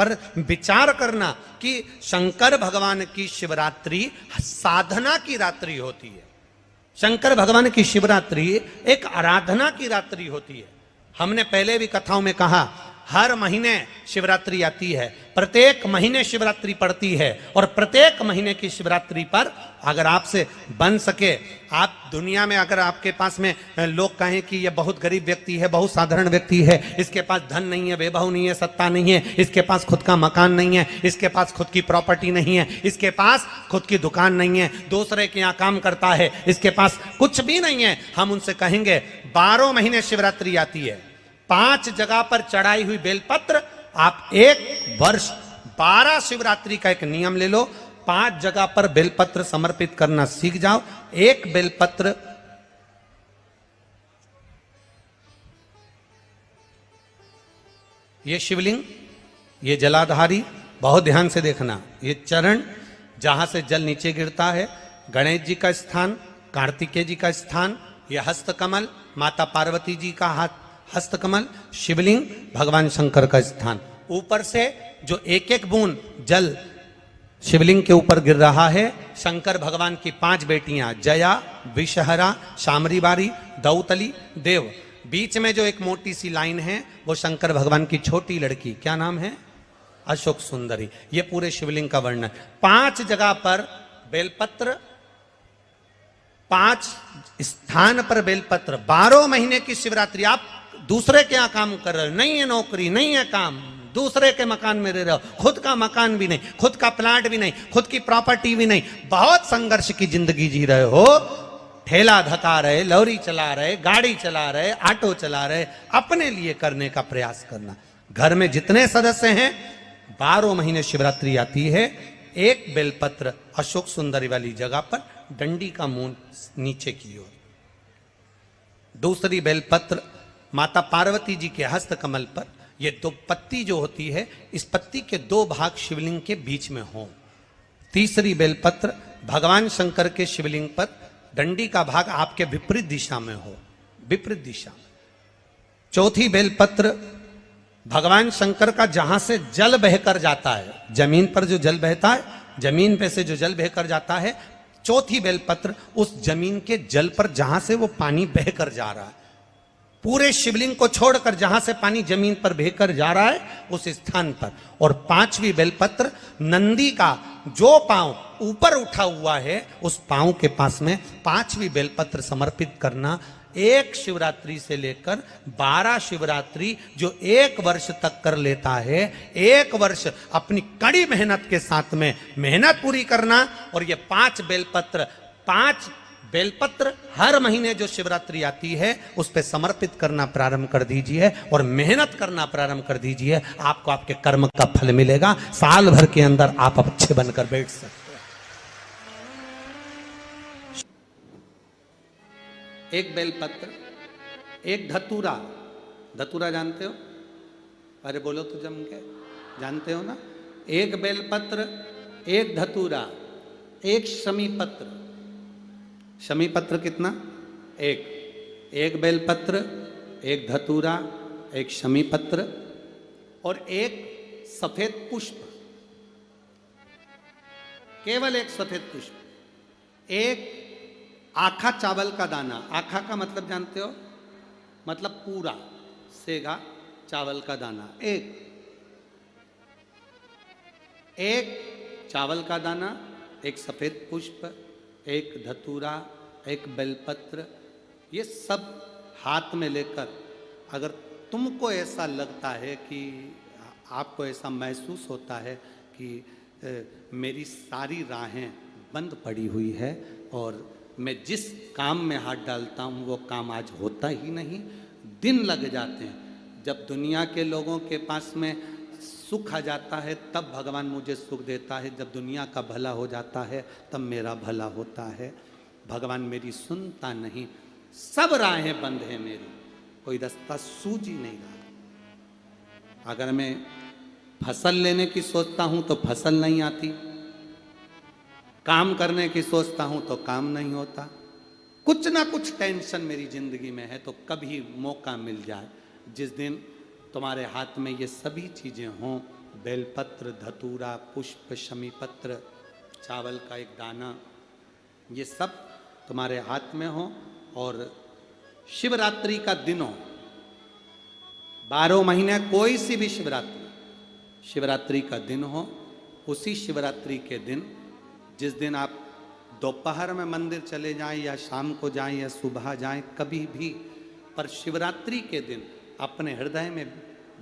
पर विचार करना कि शंकर भगवान की शिवरात्रि साधना की रात्रि होती है। शंकर भगवान की शिवरात्रि एक आराधना की रात्रि होती है। हमने पहले भी कथाओं में कहा, हर महीने शिवरात्रि आती है, प्रत्येक महीने शिवरात्रि पड़ती है, और प्रत्येक महीने की शिवरात्रि पर अगर आपसे बन सके, आप दुनिया में अगर आपके पास में लोग कहें कि ये बहुत गरीब व्यक्ति है, बहुत साधारण व्यक्ति है, इसके पास धन नहीं है, वैभव नहीं है, सत्ता नहीं है, इसके पास खुद का मकान नहीं है, इसके पास खुद की प्रॉपर्टी नहीं है, इसके पास खुद की दुकान नहीं है, दूसरे के यहाँ काम करता है, इसके पास कुछ भी नहीं है, हम उनसे कहेंगे 12 महीने शिवरात्रि आती है, 5 जगह पर चढ़ाई हुई बेलपत्र, आप एक वर्ष 12 शिवरात्रि का एक नियम ले लो, 5 जगह पर बेलपत्र समर्पित करना सीख जाओ। एक बेलपत्र ये शिवलिंग, ये जलाधारी, बहुत ध्यान से देखना, ये चरण जहां से जल नीचे गिरता है, गणेश जी का स्थान, कार्तिकेय जी का स्थान, यह हस्तकमल माता पार्वती जी का हाथ हस्तकमल, शिवलिंग भगवान शंकर का स्थान। ऊपर से जो एक एक बूंद जल शिवलिंग के ऊपर गिर रहा है, शंकर भगवान की 5 बेटियां जया, विषहरा, शामरीबारी, दौतली, देव। बीच में जो एक मोटी सी लाइन है वो शंकर भगवान की छोटी लड़की, क्या नाम है? अशोक सुंदरी। ये पूरे शिवलिंग का वर्णन। 5 जगह पर बेलपत्र, 5 स्थान पर बेलपत्र, 12 महीने की शिवरात्रि। आप दूसरे के यहाँ काम कर रहे हो, नहीं है नौकरी, नहीं है काम, दूसरे के मकान में रह रहे हो, खुद का मकान भी नहीं, खुद का प्लाट भी नहीं, खुद की प्रॉपर्टी भी नहीं, बहुत संघर्ष की जिंदगी जी रहे हो, ठेला धका रहे, लौरी चला रहे, गाड़ी चला रहे, ऑटो चला रहे, अपने लिए करने का प्रयास करना। घर में जितने सदस्य हैं, 12 महीने शिवरात्रि आती है, एक बेलपत्र अशोक सुंदरी वाली जगह पर, डंडी का मुंह नीचे की ओर। दूसरी बेलपत्र माता पार्वती जी के हस्त कमल पर, ये 2 पत्ती जो होती है, इस पत्ती के 2 भाग शिवलिंग के बीच में हो। तीसरी बेलपत्र भगवान शंकर के शिवलिंग पर, डंडी का भाग आपके विपरीत दिशा में हो, विपरीत दिशा में। चौथी बेलपत्र भगवान शंकर का जहां से जल बहकर जाता है, जमीन पर जो जल बहता है, जमीन पे से जो जल बहकर जाता है, चौथी बेलपत्र उस जमीन के जल पर जहां से वो पानी बहकर जा रहा है, पूरे शिवलिंग को छोड़कर जहां से पानी जमीन पर बहकर जा रहा है उस स्थान पर। और 5वीं बेलपत्र नंदी का जो पांव ऊपर उठा हुआ है, उस पांव के पास में 5वीं बेलपत्र समर्पित करना। एक शिवरात्रि से लेकर 12 शिवरात्रि जो 1 वर्ष तक कर लेता है, 1 वर्ष अपनी कड़ी मेहनत के साथ में मेहनत पूरी करना। और ये 5 बेलपत्र हर महीने जो शिवरात्रि आती है उस पे समर्पित करना प्रारंभ कर दीजिए और मेहनत करना प्रारंभ कर दीजिए। आपको आपके कर्म का फल मिलेगा। साल भर के अंदर आप अच्छे बनकर बैठ सकते हैं। एक बेलपत्र, एक धतूरा। धतूरा जानते हो? अरे बोलो तो जम के, जानते हो ना? एक बेलपत्र, एक धतूरा, एक शमी पत्र। शमी पत्र कितना? एक बेलपत्र, एक धतूरा, एक शमी पत्र और एक सफेद पुष्प, केवल एक सफेद पुष्प। एक आखा चावल का दाना। आखा का मतलब जानते हो? मतलब पूरा सेगा चावल का दाना। एक चावल का दाना, एक सफेद पुष्प, एक धतूरा, एक बेलपत्र, ये सब हाथ में लेकर, अगर तुमको ऐसा लगता है कि आपको ऐसा महसूस होता है कि मेरी सारी राहें बंद पड़ी हुई है और मैं जिस काम में हाथ डालता हूँ वो काम आज होता ही नहीं, दिन लग जाते हैं। जब दुनिया के लोगों के पास में सुख आ जाता है तब भगवान मुझे सुख देता है, जब दुनिया का भला हो जाता है तब मेरा भला होता है। भगवान मेरी सुनता नहीं, सब राहें बंद हैं मेरी, कोई रास्ता सूझ ही नहीं रहा। अगर मैं फसल लेने की सोचता हूं तो फसल नहीं आती, काम करने की सोचता हूं तो काम नहीं होता, कुछ ना कुछ टेंशन मेरी जिंदगी में है। तो कभी मौका मिल जाए जिस दिन तुम्हारे हाथ में ये सभी चीजें हों बेलपत्र, धतूरा, पुष्प, शमी पत्र, चावल का एक दाना, ये सब तुम्हारे हाथ में हो और शिवरात्रि का दिन हो, 12 महीने कोई सी भी शिवरात्रि का दिन हो, उसी शिवरात्रि के दिन, जिस दिन आप दोपहर में मंदिर चले जाएं या शाम को जाएं या सुबह जाएं, कभी भी, पर शिवरात्रि के दिन अपने हृदय में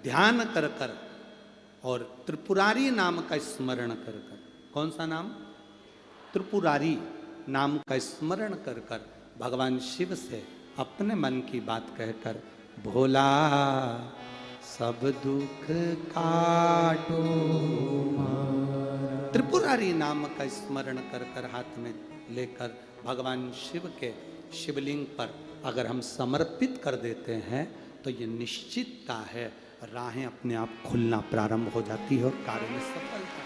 ध्यान कर कर और त्रिपुरारी नाम का स्मरण कर कर, कौन सा नाम? त्रिपुरारी नाम का स्मरण कर कर भगवान शिव से अपने मन की बात कहकर, भोला सब दुख काटो, त्रिपुरारी नाम का स्मरण कर कर हाथ में लेकर भगवान शिव के शिवलिंग पर अगर हम समर्पित कर देते हैं तो ये निश्चितता है, राहें अपने आप खुलना प्रारंभ हो जाती है और कार्य में सफलता।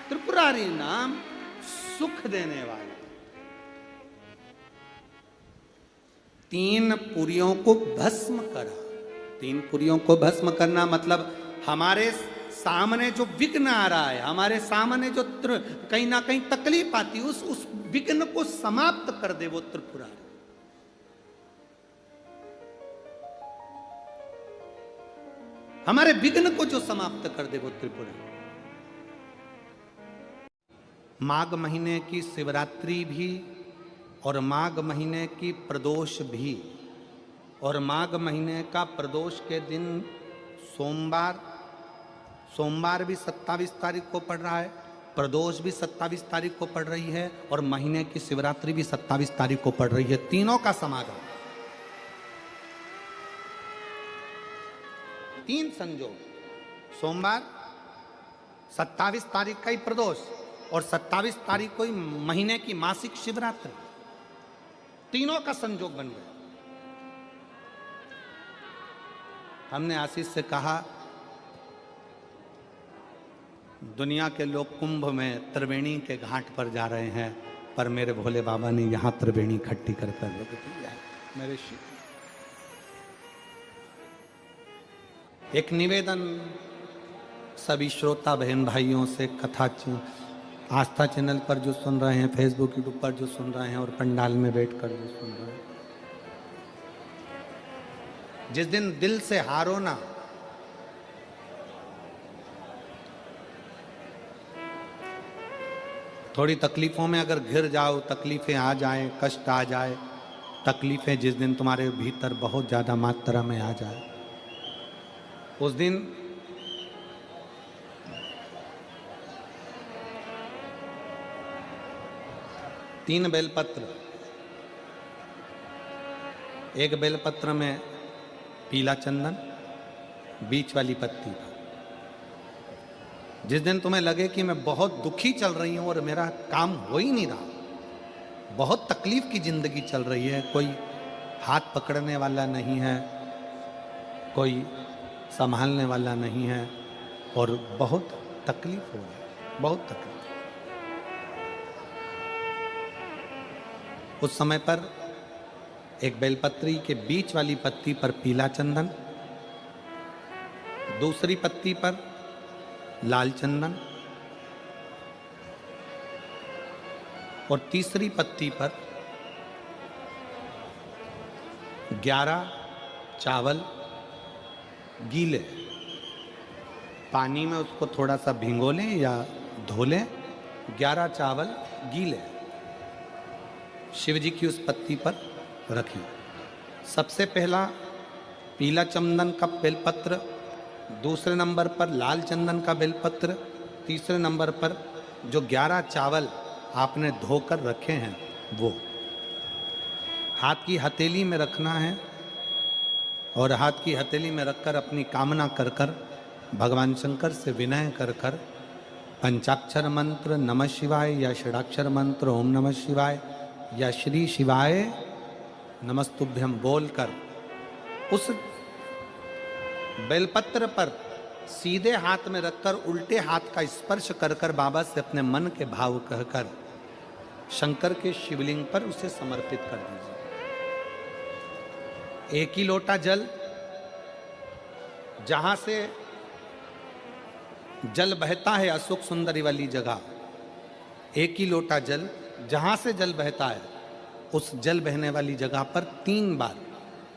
त्रिपुरारी नाम सुख देने वाला। 3 पुरियों को भस्म करा। 3 पुरियों को भस्म करना मतलब हमारे सामने जो विघ्न आ रहा है, हमारे सामने जो कहीं ना कहीं तकलीफ आती है, उस विघ्न को समाप्त कर दे वो त्रिपुरारी। हमारे विघ्न को जो समाप्त कर दे वो त्रिपुरारी। माघ महीने की शिवरात्रि भी और माघ महीने की प्रदोष भी, और माघ महीने का प्रदोष के दिन सोमवार भी 27 तारीख को पड़ रहा है, प्रदोष भी 27 तारीख को पड़ रही है, और महीने की शिवरात्रि भी 27 तारीख को पड़ रही है। तीनों का समागम, 3 संजोग, सोमवार, 27 तारीख का ही प्रदोष और 27 तारीख को ही महीने की मासिक शिवरात्रि, तीनों का संजोग बन गया। हमने आशीष से कहा दुनिया के लोग कुंभ में त्रिवेणी के घाट पर जा रहे हैं, पर मेरे भोले बाबा ने यहां त्रिवेणी इकट्ठी कर रख दी है। मेरे शिव, एक निवेदन सभी श्रोता बहन भाइयों से, कथा आस्था चैनल पर जो सुन रहे हैं, फेसबुक यूट्यूब पर जो सुन रहे हैं और पंडाल में बैठकर जो सुन रहे हैं, जिस दिन दिल से हारो ना, थोड़ी तकलीफों में अगर घिर जाओ, तकलीफें आ जाएं, कष्ट आ जाए, तकलीफें जिस दिन तुम्हारे भीतर बहुत ज्यादा मात्रा में आ जाए, उस दिन तीन बेलपत्र, एक बेलपत्र में पीला चंदन, बीच वाली पत्ती। जिस दिन तुम्हें लगे कि मैं बहुत दुखी चल रही हूं और मेरा काम हो ही नहीं रहा, बहुत तकलीफ की जिंदगी चल रही है, कोई हाथ पकड़ने वाला नहीं है, कोई संभालने वाला नहीं है और बहुत तकलीफ हो रही, बहुत तकलीफ। उस समय पर एक बेलपत्री के बीच वाली पत्ती पर पीला चंदन, दूसरी पत्ती पर लाल चंदन और तीसरी पत्ती पर 11 चावल गीले, पानी में उसको थोड़ा सा भिगो लें या धो लें, 11 चावल गीले शिव जी की उस पत्ती पर रखिए। सबसे पहला पीला चंदन का बेलपत्र, दूसरे नंबर पर लाल चंदन का बेलपत्र, तीसरे नंबर पर जो 11 चावल आपने धोकर रखे हैं वो हाथ की हथेली में रखना है और हाथ की हथेली में रखकर अपनी कामना कर कर भगवान शंकर से विनय कर कर पंचाक्षर मंत्र नमः शिवाय या षडाक्षर मंत्र ओम नमः शिवाय या श्री शिवाय नमस्तुभ्यम बोलकर उस बेलपत्र पर सीधे हाथ में रखकर उल्टे हाथ का स्पर्श कर कर बाबा से अपने मन के भाव कहकर शंकर के शिवलिंग पर उसे समर्पित कर दीजिए। एक ही लोटा जल, जहां से जल बहता है अशोक सुंदरी वाली जगह, एक ही लोटा जल, जहां से जल बहता है उस जल बहने वाली जगह पर 3 बार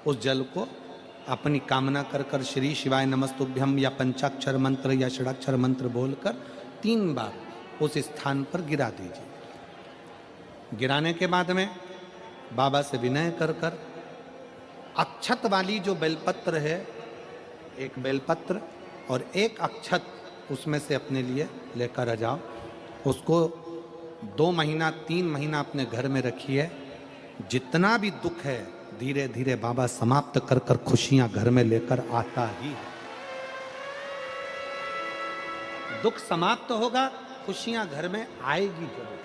उस जल को अपनी कामना कर कर श्री शिवाय नमस्तुभ्यम या पंचाक्षर मंत्र या षडाक्षर मंत्र बोलकर 3 बार उस स्थान पर गिरा दीजिए। गिराने के बाद में बाबा से विनय कर कर अक्षत वाली जो बेलपत्र है, एक बेलपत्र और एक अक्षत उसमें से अपने लिए लेकर आ जाओ। उसको 2 महीना 3 महीना अपने घर में रखिए। जितना भी दुख है धीरे धीरे बाबा समाप्त कर कर खुशियां घर में लेकर आता ही है। दुख समाप्त होगा, खुशियां घर में आएगी जरूर।